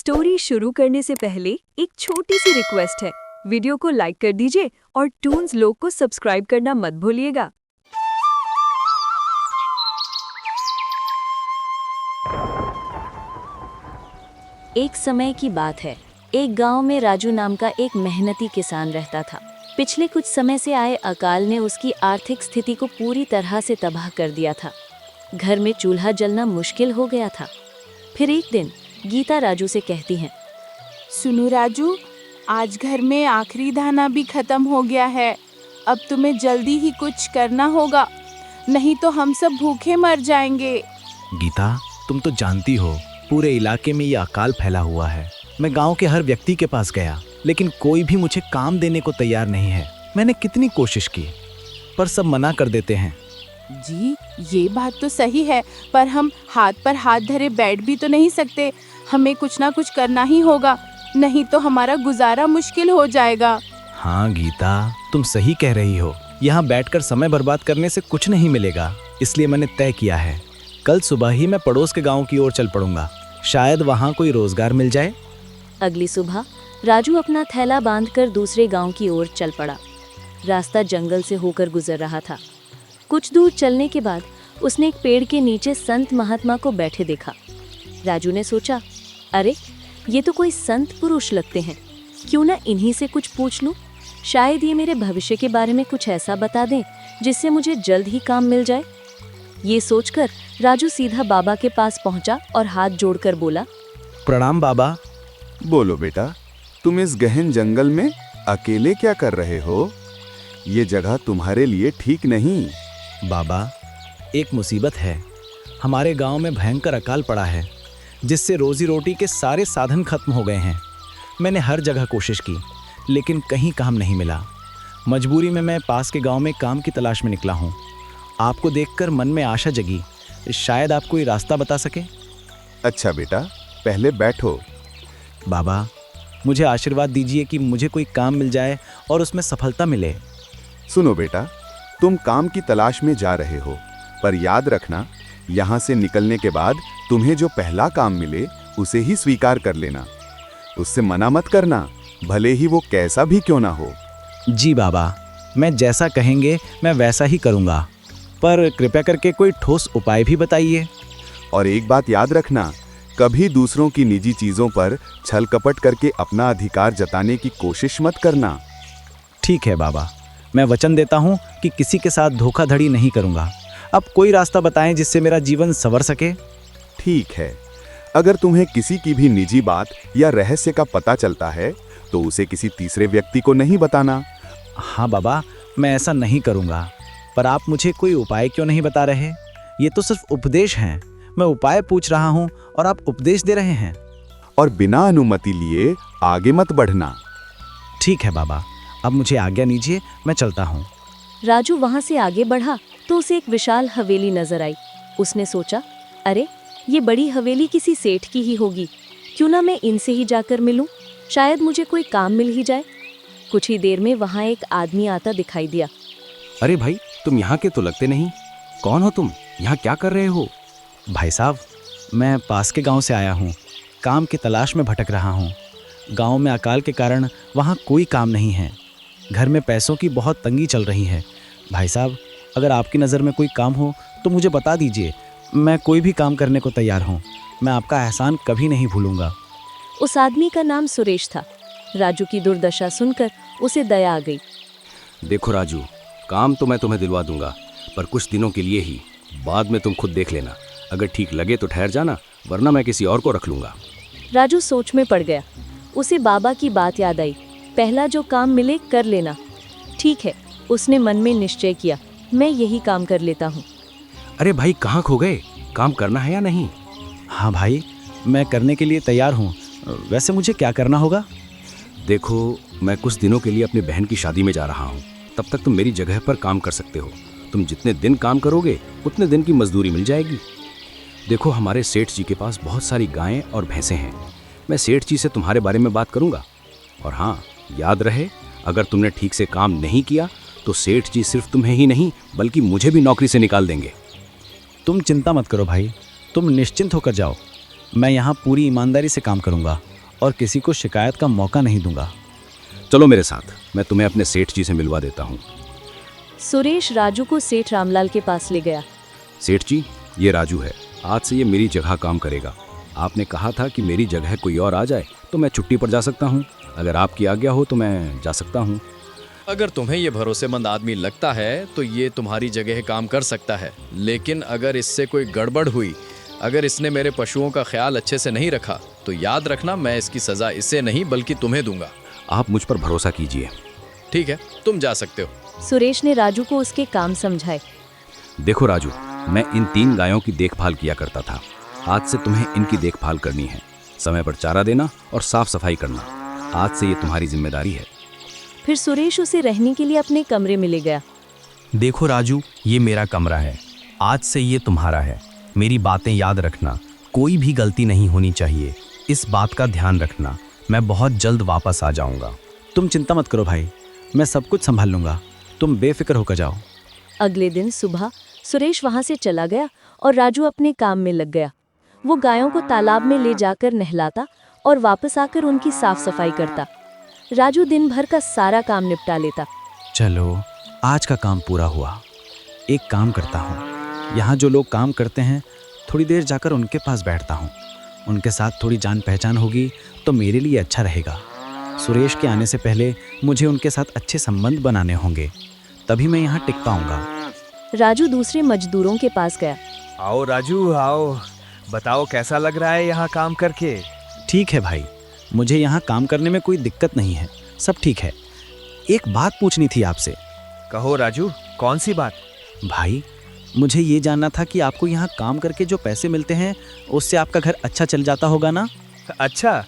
Story शुरू करने से पहले एक छोटी सी रिक्वेस्ट है। वीडियो को लाइक कर दीजिए और टून्स लोग को सब्सक्राइब करना मत भूलिएगा। एक समय की बात है। एक गांव में राजू नाम का एक मेहनती किसान रहता था। पिछले कुछ समय से आए अकाल ने उसकी आर्थिक स्थिति को पूरी तरह से तबाह कर दिया था। घर में चूल्हा जलना मुश्किल हो गया था। फिर एक दिन गीता राजू से कहती हैं, सुनो राजू, आज घर में आखिरी दाना भी खत्म हो गया है। अब तुम्हें जल्दी ही कुछ करना होगा, नहीं तो हम सब भूखे मर जाएंगे। गीता, तुम तो जानती हो पूरे इलाके में ये अकाल फैला हुआ है। मैं गांव के हर व्यक्ति के पास गया, लेकिन कोई भी मुझे काम देने को तैयार नहीं है। मैंने कितनी कोशिश की, पर सब मना कर देते हैं। जी, ये बात तो सही है, पर हम हाथ पर हाथ धरे बैठ भी तो नहीं सकते। हमें कुछ ना कुछ करना ही होगा, नहीं तो हमारा गुजारा मुश्किल हो जाएगा। हाँ गीता, तुम सही कह रही हो। यहाँ बैठकर समय बर्बाद करने से कुछ नहीं मिलेगा। इसलिए मैंने तय किया है, कल सुबह ही मैं पड़ोस के गांव की ओर चल पड़ूंगा। शायद वहाँ कोई रोजगार मिल जाए। अगली सुबह राजू अपना थैला बांधकर दूसरे गांव की ओर चल पड़ा। रास्ता जंगल से होकर गुजर रहा था। कुछ दूर चलने के बाद उसने एक पेड़ के नीचे संत महात्मा को बैठे देखा। राजू ने सोचा, अरे ये तो कोई संत पुरुष लगते हैं, क्यों ना इन्हीं से कुछ पूछ लूं। शायद ये मेरे भविष्य के बारे में कुछ ऐसा बता दें जिससे मुझे जल्द ही काम मिल जाए। ये सोचकर राजू सीधा बाबा के पास पहुंचा और हाथ जोड़कर बोला, प्रणाम बाबा। बोलो बेटा, तुम इस गहन जंगल में अकेले क्या कर रहे हो? ये जगह तुम्हारे लिए ठीक नहीं। बाबा, एक मुसीबत है। हमारे गांव में भयंकर अकाल पड़ा है, जिससे रोजी रोटी के सारे साधन खत्म हो गए हैं। मैंने हर जगह कोशिश की, लेकिन कहीं काम नहीं मिला। मजबूरी में मैं पास के गांव में काम की तलाश में निकला हूं। आपको देखकर मन में आशा जगी, शायद आप कोई रास्ता बता सके। अच्छा बेटा, पहले बैठो। बाबा, मुझे आशीर्वाद दीजिए कि मुझे कोई काम मिल जाए और उसमें सफलता मिले। सुनो बेटा, तुम काम की तलाश में जा रहे हो, पर याद रखना, यहाँ से निकलने के बाद तुम्हें जो पहला काम मिले उसे ही स्वीकार कर लेना। उससे मना मत करना, भले ही वो कैसा भी क्यों ना हो। जी बाबा, मैं जैसा कहेंगे मैं वैसा ही करूँगा, पर कृपया करके कोई ठोस उपाय भी बताइए। और एक बात याद रखना, कभी दूसरों की निजी चीजों पर छल कपट करके अपना अधिकार जताने की कोशिश मत करना। ठीक है बाबा, मैं वचन देता हूँ कि किसी के साथ धोखाधड़ी नहीं करूँगा। अब कोई रास्ता बताएं जिससे मेरा जीवन संवर सके। ठीक है, अगर तुम्हें किसी की भी निजी बात या रहस्य का पता चलता है तो उसे किसी तीसरे व्यक्ति को नहीं बताना। हाँ बाबा, मैं ऐसा नहीं करूँगा, पर आप मुझे कोई उपाय क्यों नहीं बता रहे? ये तो सिर्फ उपदेश हैं। मैं उपाय पूछ रहा हूँ और आप उपदेश दे रहे हैं। और बिना अनुमति लिए आगे मत बढ़ना। ठीक है बाबा, अब मुझे आज्ञा दीजिए, मैं चलता हूँ। राजू वहां से आगे बढ़ा तो उसे एक विशाल हवेली नजर आई। उसने सोचा, अरे ये बड़ी हवेली किसी सेठ की ही होगी, क्यों ना मैं इनसे ही जाकर मिलूं, शायद मुझे कोई काम मिल ही जाए। कुछ ही देर में वहां एक आदमी आता दिखाई दिया। अरे भाई, तुम यहाँ के तो लगते नहीं। कौन हो तुम? यहाँ क्या कर रहे हो? भाई साहब, मैं पास के गांव से आया हूँ। काम की तलाश में भटक रहा हूँ। गांव में अकाल के कारण वहाँ कोई काम नहीं है। घर में पैसों की बहुत तंगी चल रही है। भाई साहब, अगर आपकी नज़र में कोई काम हो तो मुझे बता दीजिए। मैं कोई भी काम करने को तैयार हूँ। मैं आपका एहसान कभी नहीं भूलूंगा। उस आदमी का नाम सुरेश था। राजू की दुर्दशा सुनकर उसे दया आ गई। देखो राजू, काम तो मैं तुम्हें दिलवा दूंगा, पर कुछ दिनों के लिए ही। बाद में तुम खुद देख लेना। अगर ठीक लगे तो ठहर जाना, वरना मैं किसी और को रख लूंगा। राजू सोच में पड़ गया। उसे बाबा की बात याद आई, पहला जो काम मिले कर लेना। ठीक है, उसने मन में निश्चय किया, मैं यही काम कर लेता हूँ। अरे भाई, कहाँ खो गए? काम करना है या नहीं? हाँ भाई, मैं करने के लिए तैयार हूँ। वैसे मुझे क्या करना होगा? देखो, मैं कुछ दिनों के लिए अपनी बहन की शादी में जा रहा हूँ। तब तक तुम मेरी जगह पर काम कर सकते हो। तुम जितने दिन काम करोगे उतने दिन की मजदूरी मिल जाएगी। देखो, हमारे सेठ जी के पास बहुत सारी गायें और भैंसें हैं। मैं सेठ जी से तुम्हारे बारे में बात करूंगा। और हाँ, याद रहे, अगर तुमने ठीक से काम नहीं किया तो सेठ जी सिर्फ तुम्हें ही नहीं बल्कि मुझे भी नौकरी से निकाल देंगे। तुम चिंता मत करो भाई, तुम निश्चिंत होकर जाओ। मैं यहाँ पूरी ईमानदारी से काम करूँगा। और किसी को शिकायत का मौका नहीं दूंगा। चलो मेरे साथ, मैं तुम्हें अपने सेठ जी से मिलवा देता हूँ। सुरेश राजू को सेठ रामलाल के पास ले गया। सेठ जी, ये राजू है। आज से ये मेरी जगह काम करेगा। आपने कहा था कि मेरी जगह कोई और आ जाए तो मैं छुट्टी पर जा सकता हूँ। अगर आपकी आज्ञा हो तो मैं जा सकता हूँ। अगर तुम्हें ये भरोसेमंद आदमी लगता है तो ये तुम्हारी जगह काम कर सकता है, लेकिन अगर इससे कोई गड़बड़ हुई, अगर इसने मेरे पशुओं का ख्याल अच्छे से नहीं रखा, तो याद रखना मैं इसकी सज़ा इसे नहीं बल्कि तुम्हें दूंगा। आप मुझ पर भरोसा कीजिए। ठीक है, तुम जा सकते हो। सुरेश ने राजू को उसके काम समझाए। देखो राजू, मैं इन 3 गायों की देखभाल किया करता था। आज से तुम्हें इनकी देखभाल करनी है। समय पर चारा देना और साफ सफाई करना। आज से ये तुम्हारी जिम्मेदारी है। फिर सुरेश उसे रहने के लिए अपने कमरे में ले गया। देखो राजू, ये मेरा कमरा है। आज से ये तुम्हारा है। मेरी बातें याद रखना, कोई भी गलती नहीं होनी चाहिए। इस बात का ध्यान रखना। मैं बहुत जल्द वापस आ जाऊंगा। तुम चिंता मत करो भाई, मैं सब कुछ संभाल लूंगा। तुम बेफिक्र होकर जाओ। अगले दिन सुबह सुरेश वहां से चला गया और राजू अपने काम में लग गया। वो गायों को तालाब में ले जाकर नहलाता और वापस आकर उनकी साफ सफाई करता। राजू दिन भर का सारा काम निपटा लेता। चलो, आज का काम पूरा हुआ। एक काम करता हूँ, यहाँ जो लोग काम करते हैं थोड़ी देर जाकर उनके पास बैठता हूँ। उनके साथ थोड़ी जान पहचान होगी तो मेरे लिए अच्छा रहेगा। सुरेश के आने से पहले मुझे उनके साथ अच्छे संबंध बनाने होंगे, तभी मैं यहाँ टिक पाऊंगा। राजू दूसरे मजदूरों के पास गया। आओ राजू, आओ। बताओ कैसा लग रहा है यहाँ काम करके? ठीक है भाई, मुझे यहाँ काम करने में कोई दिक्कत नहीं है, सब ठीक है। एक बात पूछनी थी आपसे। कहो राजू, कौन सी बात? भाई, मुझे ये जानना था कि आपको यहाँ काम करके जो पैसे मिलते हैं उससे आपका घर अच्छा चल जाता होगा ना? अच्छा,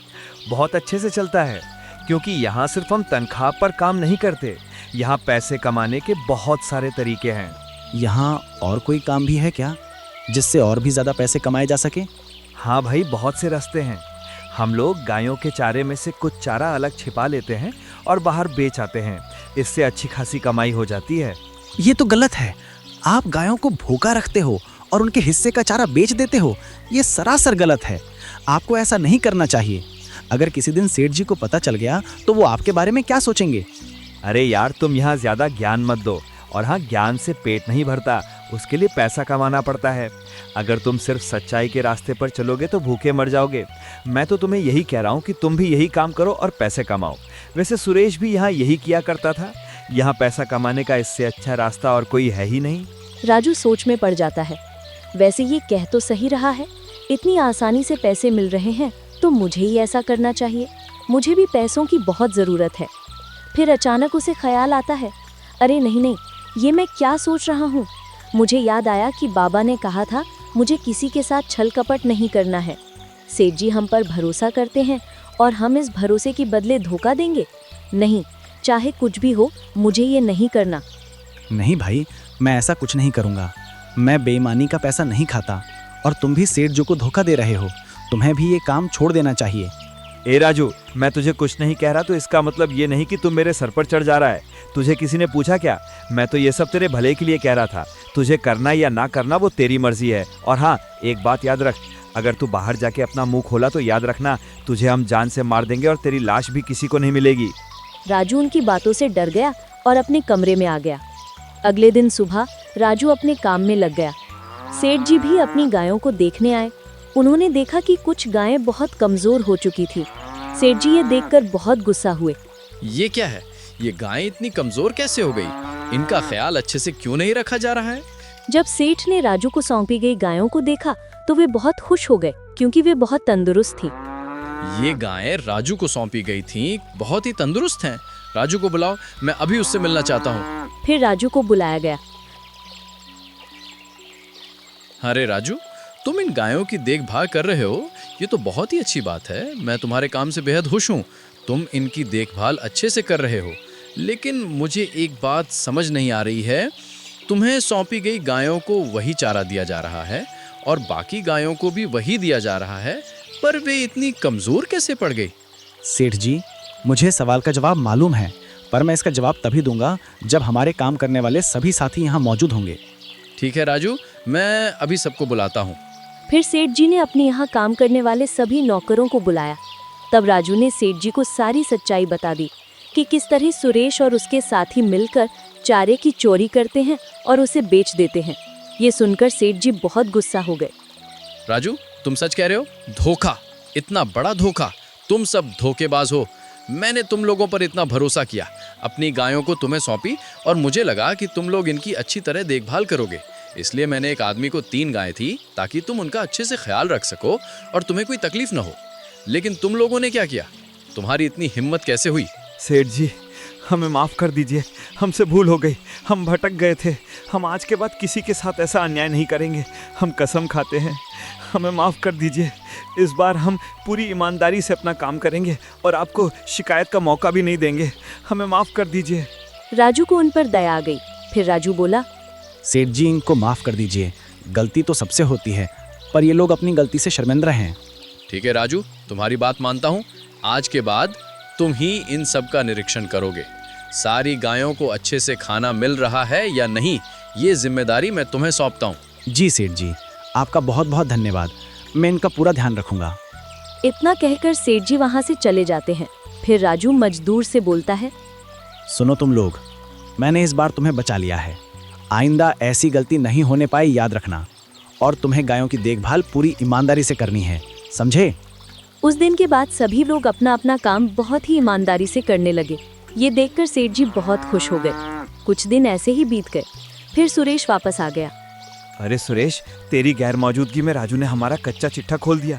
बहुत अच्छे से चलता है, क्योंकि यहाँ सिर्फ हम तनख्वाह पर काम नहीं करते। यहाँ पैसे कमाने के बहुत सारे तरीके हैं। यहाँ और कोई काम भी है क्या, जिससे और भी ज़्यादा पैसे कमाए जा सके? हाँ भाई, बहुत से रास्ते हैं। हम लोग गायों के चारे में से कुछ चारा अलग छिपा लेते हैं और बाहर बेच आते हैं। इससे अच्छी खासी कमाई हो जाती है। ये तो गलत है। आप गायों को भूखा रखते हो और उनके हिस्से का चारा बेच देते हो। ये सरासर गलत है। आपको ऐसा नहीं करना चाहिए। अगर किसी दिन सेठ जी को पता चल गया तो वो आपके बारे में क्या सोचेंगे? अरे यार, तुम यहाँ ज़्यादा ज्ञान मत दो। और हाँ, ज्ञान से पेट नहीं भरता, उसके लिए पैसा कमाना पड़ता है। अगर तुम सिर्फ सच्चाई के रास्ते पर चलोगे तो भूखे मर जाओगे। मैं तो तुम्हें यही कह रहा हूँ कि तुम भी यही काम करो और पैसे कमाओ। वैसे सुरेश भी यहाँ यही किया करता था। यहाँ पैसा कमाने का इससे अच्छा रास्ता और कोई है ही नहीं। राजू सोच में पड़ जाता है। वैसे ये कह तो सही रहा है, इतनी आसानी से पैसे मिल रहे हैं तो मुझे ही ऐसा करना चाहिए। मुझे भी पैसों की बहुत ज़रूरत है। फिर अचानक उसे ख्याल आता है, अरे नहीं, ये मैं क्या सोच रहा हूँ। मुझे याद आया कि बाबा ने कहा था मुझे किसी के साथ छल कपट नहीं करना है। सेठ जी हम पर भरोसा करते हैं और हम इस भरोसे के बदले धोखा देंगे? नहीं, चाहे कुछ भी हो, मुझे ये नहीं करना। नहीं भाई, मैं ऐसा कुछ नहीं करूँगा। मैं बेईमानी का पैसा नहीं खाता और तुम भी सेठ जी को धोखा दे रहे हो। तुम्हें भी ये काम छोड़ देना चाहिए। ए राजू, मैं तुझे कुछ नहीं कह रहा तो इसका मतलब ये नहीं कि तुम मेरे सर पर चढ़ जा रहा है। तुझे किसी ने पूछा क्या? मैं तो ये सब तेरे भले के लिए कह रहा था। तुझे करना या ना करना वो तेरी मर्जी है। और हाँ, एक बात याद रख, अगर तू बाहर जाके अपना मुंह खोला तो याद रखना, तुझे हम जान से मार देंगे और तेरी लाश भी किसी को नहीं मिलेगी। राजू उनकी बातों से डर गया और अपने कमरे में आ गया। अगले दिन सुबह राजू अपने काम में लग गया। सेठ जी भी अपनी गायों को देखने आए। उन्होंने देखा कि कुछ गायें बहुत कमजोर हो चुकी थी। सेठ जी ये देखकर बहुत गुस्सा हुए। ये क्या है? ये गायें इतनी कमजोर कैसे हो गई? इनका ख्याल अच्छे से क्यों नहीं रखा जा रहा है? जब सेठ ने राजू को सौंपी गई गायों को देखा तो वे बहुत खुश हो गए, क्योंकि वे बहुत तंदुरुस्त थी। ये गायें राजू को सौंपी गई थीं, बहुत ही तंदुरुस्त हैं। राजू को बुलाओ, मैं अभी उससे मिलना चाहता हूँ। फिर राजू को बुलाया गया। अरे राजू, तुम इन गायों की देखभाल कर रहे हो, ये तो बहुत ही अच्छी बात है। मैं तुम्हारे काम से बेहद खुश हूँ। तुम इनकी देखभाल अच्छे से कर रहे हो, लेकिन मुझे एक बात समझ नहीं आ रही है। तुम्हें सौंपी गई गायों को वही चारा दिया जा रहा है और बाकी गायों को भी वही दिया जा रहा है, पर वे इतनी कमज़ोर कैसे पड़ गई? सेठ जी, मुझे सवाल का जवाब मालूम है, पर मैं इसका जवाब तभी दूंगा जब हमारे काम करने वाले सभी साथी यहाँ मौजूद होंगे। ठीक है राजू, मैं अभी सबको बुलाता हूँ। फिर सेठ जी ने अपने यहाँ काम करने वाले सभी नौकरों को बुलाया। तब राजू ने सेठ जी को सारी सच्चाई बता दी कि किस तरह सुरेश और उसके साथी मिलकर चारे की चोरी करते हैं और उसे बेच देते हैं। ये सुनकर सेठ जी बहुत गुस्सा हो गए। राजू, तुम सच कह रहे हो? धोखा, इतना बड़ा धोखा! तुम सब धोखेबाज हो। मैंने तुम लोगों पर इतना भरोसा किया, अपनी गायों को तुम्हें सौंपी और मुझे लगा कि तुम लोग इनकी अच्छी तरह देखभाल करोगे। इसलिए मैंने एक आदमी को 3 गायें थी ताकि तुम उनका अच्छे से ख्याल रख सको और तुम्हें कोई तकलीफ न हो। लेकिन तुम लोगों ने क्या किया? तुम्हारी इतनी हिम्मत कैसे हुई? सेठ जी, हमें माफ़ कर दीजिए, हमसे भूल हो गई, हम भटक गए थे। हम आज के बाद किसी के साथ ऐसा अन्याय नहीं करेंगे, हम कसम खाते हैं। हमें माफ़ कर दीजिए, इस बार हम पूरी ईमानदारी से अपना काम करेंगे और आपको शिकायत का मौका भी नहीं देंगे। हमें माफ़ कर दीजिए। राजू को उन पर दया आ गई। फिर राजू बोला, सेठ जी, इनको माफ़ कर दीजिए। गलती तो सबसे होती है, पर ये लोग अपनी गलती से शर्मिंदा हैं। ठीक है राजू, तुम्हारी बात मानता हूँ। आज के बाद तुम ही इन सब का निरीक्षण करोगे। सारी गायों को अच्छे से खाना मिल रहा है या नहीं, ये जिम्मेदारी मैं तुम्हें सौंपता हूँ। जी सेठ जी, आपका बहुत बहुत धन्यवाद। मैं इनका पूरा ध्यान रखूंगा। इतना कहकर सेठ जी वहां से चले जाते हैं। फिर राजू मजदूर से बोलता है, सुनो तुम लोग, मैंने इस बार तुम्हें बचा लिया है। आइंदा ऐसी गलती नहीं होने पाए, याद रखना। और तुम्हें गायों की देखभाल पूरी ईमानदारी से करनी है, समझे? उस दिन के बाद सभी लोग अपना अपना काम बहुत ही ईमानदारी से करने लगे। ये देखकर सेठ जी बहुत खुश हो गए। कुछ दिन ऐसे ही बीत गए। फिर सुरेश वापस आ गया। अरे सुरेश, तेरी गैर मौजूदगी में राजू ने हमारा कच्चा चिट्ठा खोल दिया।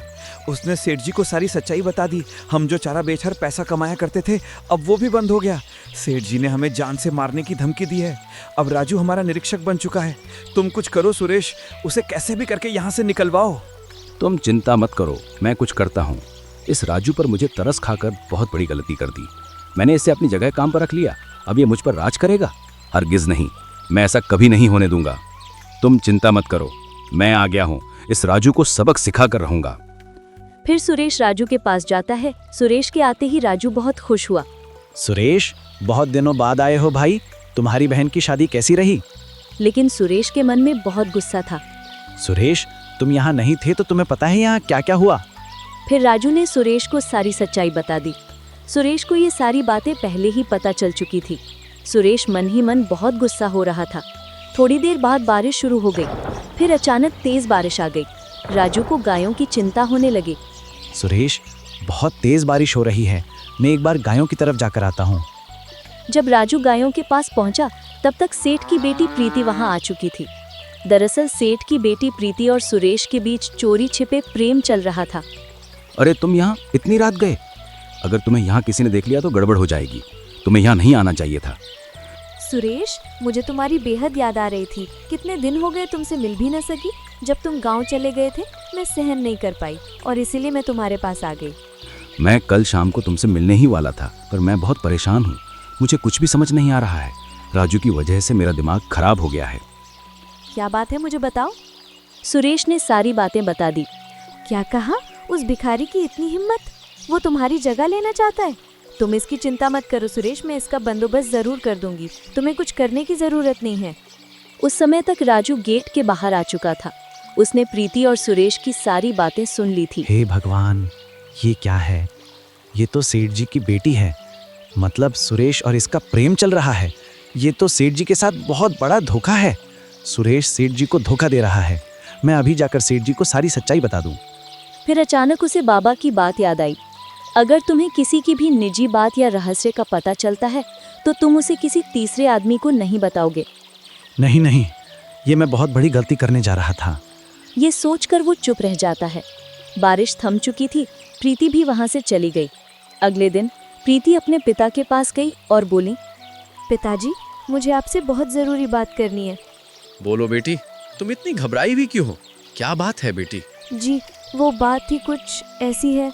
उसने सेठ जी को सारी सच्चाई बता दी। हम जो चारा बेचकर पैसा कमाया करते थे, अब वो भी बंद हो गया। सेठ जी ने हमें जान से मारने की धमकी दी है। अब राजू हमारा निरीक्षक बन चुका है। तुम कुछ करो सुरेश, उसे कैसे भी करके यहाँ से निकलवाओ। तुम चिंता मत करो, मैं कुछ करता हूँ। इस राजू पर मुझे तरस खाकर बहुत बड़ी गलती कर दी। मैंने इसे अपनी जगह काम पर रख लिया, अब ये मुझ पर राज करेगा? हरगिज नहीं, मैं ऐसा कभी नहीं होने दूंगा। तुम चिंता मत करो, मैं आ गया हूँ। इस राजू को सबक सिखा कर रहूंगा। फिर सुरेश राजू के पास जाता है। सुरेश के आते ही राजू बहुत खुश हुआ। सुरेश, बहुत दिनों बाद आए हो भाई। तुम्हारी बहन की शादी कैसी रही? लेकिन सुरेश के मन में बहुत गुस्सा था। सुरेश, तुम यहाँ नहीं थे तो तुम्हें पता है यहाँ क्या क्या हुआ? फिर राजू ने सुरेश को सारी सच्चाई बता दी। सुरेश को ये सारी बातें पहले ही पता चल चुकी थी। सुरेश मन ही मन बहुत गुस्सा हो रहा था। थोड़ी देर बाद बारिश शुरू हो गई। फिर अचानक तेज बारिश आ गई। राजू को गायों की चिंता होने लगी। सुरेश, बहुत तेज बारिश हो रही है, मैं एक बार गायों की तरफ जाकर आता हूँ। जब राजू गायों के पास पहुंचा, तब तक सेठ की बेटी प्रीति वहां आ चुकी थी। दरअसल सेठ की बेटी प्रीति और सुरेश के बीच चोरी छिपे प्रेम चल रहा था। अरे तुम यहाँ इतनी रात गए? अगर तुम्हें यहाँ किसी ने देख लिया तो गड़बड़ हो जाएगी। तुम्हें यहाँ नहीं आना चाहिए था। सुरेश, मुझे तुम्हारी बेहद याद आ रही थी। कितने दिन हो गए तुमसे मिल भी न सकी। जब तुम गांव चले गए थे, मैं सहन नहीं कर पाई और इसीलिए मैं तुम्हारे पास आ गई। मैं कल शाम को तुमसे मिलने ही वाला था, पर मैं बहुत परेशान हूँ। मुझे कुछ भी समझ नहीं आ रहा है। राजू की वजह से मेरा दिमाग खराब हो गया है। क्या बात है, मुझे बताओ। सुरेश ने सारी बातें बता दी। क्या कहा? उस भिखारी की इतनी हिम्मत? वो तुम्हारी जगह लेना चाहता है? तुम इसकी चिंता मत करो सुरेश, मैं इसका बंदोबस्त जरूर कर दूंगी। तुम्हें कुछ करने की जरूरत नहीं है। उस समय तक राजू गेट के बाहर आ चुका था। उसने प्रीति और सुरेश की सारी बातें सुन ली थी। हे भगवान, ये क्या है? ये तो सेठ जी की बेटी है। मतलब सुरेश और इसका प्रेम चल रहा है। ये तो सेठ जी के साथ बहुत बड़ा धोखा है। सुरेश सेठ जी को धोखा दे रहा है। मैं अभी जाकर सेठ जी को सारी सच्चाई बता दूं। फिर अचानक उसे बाबा की बात याद आई। अगर तुम्हें किसी की भी निजी बात या रहस्य का पता चलता है तो तुम उसे किसी तीसरे आदमी को नहीं बताओगे। नहीं नहीं, ये मैं बहुत बड़ी गलती करने जा रहा था। ये सोचकर वो चुप रह जाता है। बारिश थम चुकी थी। प्रीति भी वहां से चली गई। अगले दिन प्रीति अपने पिता के पास गई और बोली, पिताजी, मुझे आपसे बहुत जरूरी बात करनी है। बोलो बेटी, तुम इतनी घबराई भी क्यों हो? क्या बात है बेटी? जी, वो बात ही कुछ ऐसी है।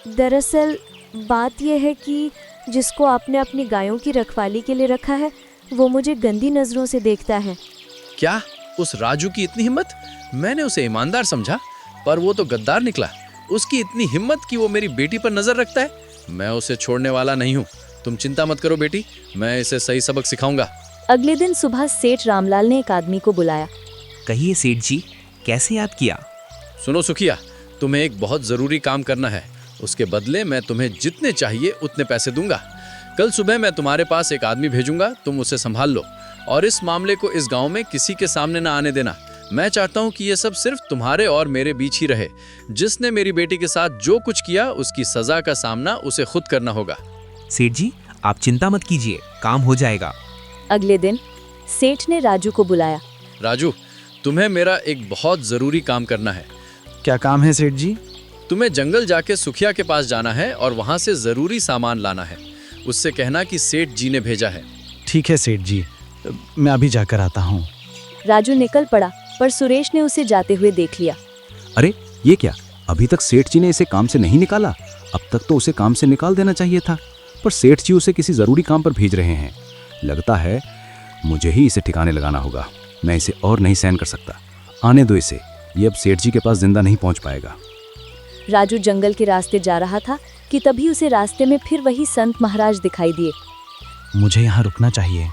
दरअसल बात यह है कि जिसको आपने अपनी गायों की रखवाली के लिए रखा है, वो मुझे गंदी नज़रों से देखता है। क्या? उस राजू की इतनी हिम्मत? मैंने उसे ईमानदार समझा, पर वो तो गद्दार निकला। उसकी इतनी हिम्मत कि वो मेरी बेटी पर नजर रखता है। मैं उसे छोड़ने वाला नहीं हूँ। तुम चिंता मत करो बेटी, मैं इसे सही सबक सिखाऊंगा। अगले दिन सुबह सेठ रामलाल ने एक आदमी को बुलाया। कहिए सेठ जी, कैसे याद किया? सुनो सुखिया, तुम्हें एक बहुत जरूरी काम करना है। उसके बदले मैं तुम्हें जितने चाहिए उतने पैसे दूंगा। कल सुबह मैं तुम्हारे पास एक आदमी भेजूंगा, तुम उसे संभाल लो और इस मामले को इस गांव में किसी के सामने ना आने देना। मैं चाहता हूं कि ये सब सिर्फ तुम्हारे और मेरे बीच ही रहे। जिसने मेरी बेटी के साथ जो कुछ किया उसकी सजा का सामना उसे खुद करना होगा। सेठ जी, आप चिंता मत कीजिए, काम हो जाएगा। अगले दिन सेठ ने राजू को बुलाया। राजू, तुम्हें मेरा एक बहुत जरूरी काम करना है। क्या काम है सेठ जी? तुम्हें जंगल जाके सुखिया के पास जाना है और वहां से जरूरी सामान लाना है। उससे कहना कि सेठ जी ने भेजा है। ठीक है सेठ जी, मैं अभी जाकर आता हूँ। राजू निकल पड़ा, पर सुरेश ने उसे जाते हुए देख लिया। अरे ये क्या, अभी तक सेठ जी ने इसे काम से नहीं निकाला? अब तक तो उसे काम से निकाल देना चाहिए था, पर सेठ जी उसे किसी ज़रूरी काम पर भेज रहे हैं। लगता है मुझे ही इसे ठिकाने लगाना होगा। मैं इसे और नहीं सहन कर सकता। आने दो इसे, ये अब सेठ जी के पास जिंदा नहीं पहुंच पाएगा। राजू जंगल के रास्ते जा रहा था कि तभी उसे रास्ते में फिर वही संत महाराज दिखाई दिए। मुझे यहाँ रुकना चाहिए।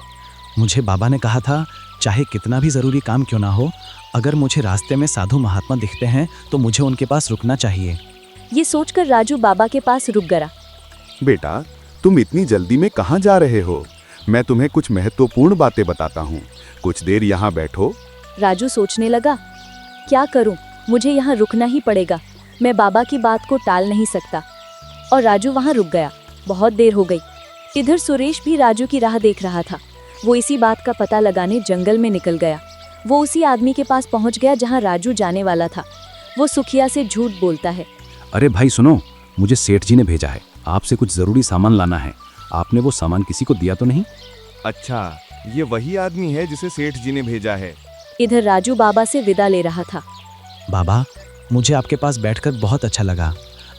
मुझे बाबा ने कहा था, चाहे कितना भी ज़रूरी काम क्यों ना हो, अगर मुझे रास्ते में साधु महात्मा दिखते हैं तो मुझे उनके पास रुकना चाहिए। ये सोचकर राजू बाबा के पास रुक गया। बेटा, तुम इतनी जल्दी में कहाँ जा रहे हो? मैं तुम्हें कुछ महत्वपूर्ण बातें बताता हूँ। कुछ देर यहाँ बैठो। राजू सोचने लगा, क्या करूं? मुझे यहाँ रुकना ही पड़ेगा। मैं बाबा की बात को टाल नहीं सकता। और राजू वहाँ रुक गया। बहुत देर हो गई। इधर सुरेश भी राजू की राह देख रहा था। वो इसी बात का पता लगाने जंगल में निकल गया। वो उसी आदमी के पास पहुंच गया जहां राजू जाने वाला था। वो सुखिया से झूठ बोलता है। अरे भाई सुनो, मुझे सेठ जी ने भेजा है, आपसे कुछ ज़रूरी सामान लाना है। आपने वो सामान किसी को दिया तो नहीं? अच्छा, ये वही आदमी है जिसे सेठ जी ने भेजा है। इधर राजू बाबा से विदा ले रहा था। बाबा, मुझे आपके पास बैठकर बहुत अच्छा लगा।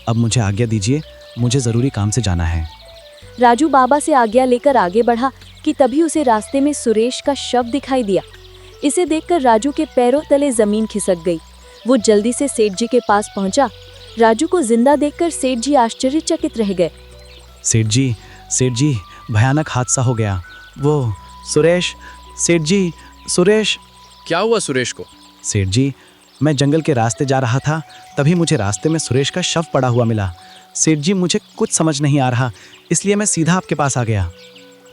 अब मुझे आज्ञा दीजिए, मुझे ज़रूरी काम से जाना है। राजू बाबा से आज्ञा लेकर आगे बढ़ा कि तभी उसे रास्ते में सुरेश का शव दिखाई दिया। इसे देखकर राजू के पैरों तले जमीन खिसक गई। वो जल्दी से सेठ जी के पास पहुंचा। राजू को जिंदा देखकर सेठ जी आश्चर्यचकित रह गए। सेठ जी, भयानक हादसा हो गया। वो सुरेश, सेठ जी, सुरेश। क्या हुआ सुरेश को? सेठ जी, मैं जंगल के रास्ते जा रहा था, तभी मुझे रास्ते में सुरेश का शव पड़ा हुआ मिला। सेठ जी, मुझे कुछ समझ नहीं आ रहा, इसलिए मैं सीधा आपके पास आ गया।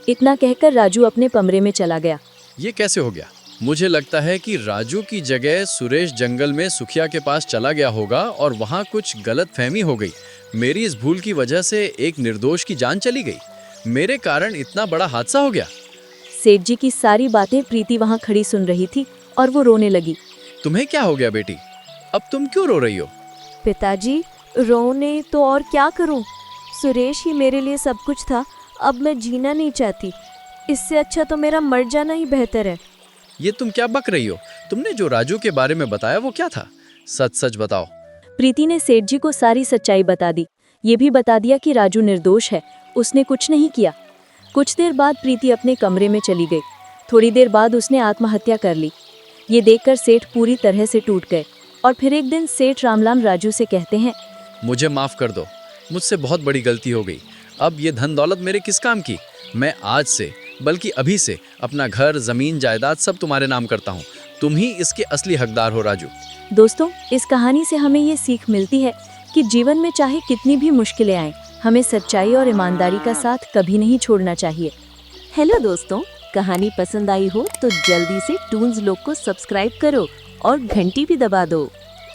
इतना कहकर राजू अपने कमरे में चला गया। ये कैसे हो गया? मुझे लगता है कि राजू की जगह सुरेश जंगल में सुखिया के पास चला गया होगा और वहाँ कुछ गलतफहमी हो गई। मेरी इस भूल की वजह से एक निर्दोष की जान चली गई। मेरे कारण इतना बड़ा हादसा हो गया। सेठ जी की सारी बातें प्रीति वहाँ खड़ी सुन रही थी और वो रोने लगी। तुम्हें क्या हो गया बेटी? अब तुम क्यों रो रही हो? पिताजी, रोने तो और क्या करूं? सुरेश ही मेरे लिए सब कुछ था। अब मैं जीना नहीं चाहती। इससे अच्छा तो मेरा मर जाना ही बेहतर है। ये तुम क्या बक रही हो? तुमने जो राजू के बारे में बताया वो क्या था? सच सच बताओ। प्रीति ने सेठ जी को सारी सच्चाई बता दी। ये भी बता दिया कि राजू निर्दोष है, उसने कुछ नहीं किया। कुछ देर बाद प्रीति अपने कमरे में चली गई। थोड़ी देर बाद उसने आत्महत्या कर ली। ये देखकर सेठ पूरी तरह से टूट गए। और फिर एक दिन सेठ रामलाल राजू से कहते हैं, मुझे माफ कर दो, मुझसे बहुत बड़ी गलती हो गई। अब ये धन दौलत मेरे किस काम की? मैं आज से, बल्कि अभी से, अपना घर, जमीन, जायदाद सब तुम्हारे नाम करता हूँ। तुम ही इसके असली हकदार हो राजू। दोस्तों, इस कहानी से हमें ये सीख मिलती है कि जीवन में चाहे कितनी भी मुश्किलें आएं, हमें सच्चाई और ईमानदारी का साथ कभी नहीं छोड़ना चाहिए। हेलो दोस्तों, कहानी पसंद आई हो तो जल्दी से टून्स लोग को सब्सक्राइब करो और घंटी भी दबा दो।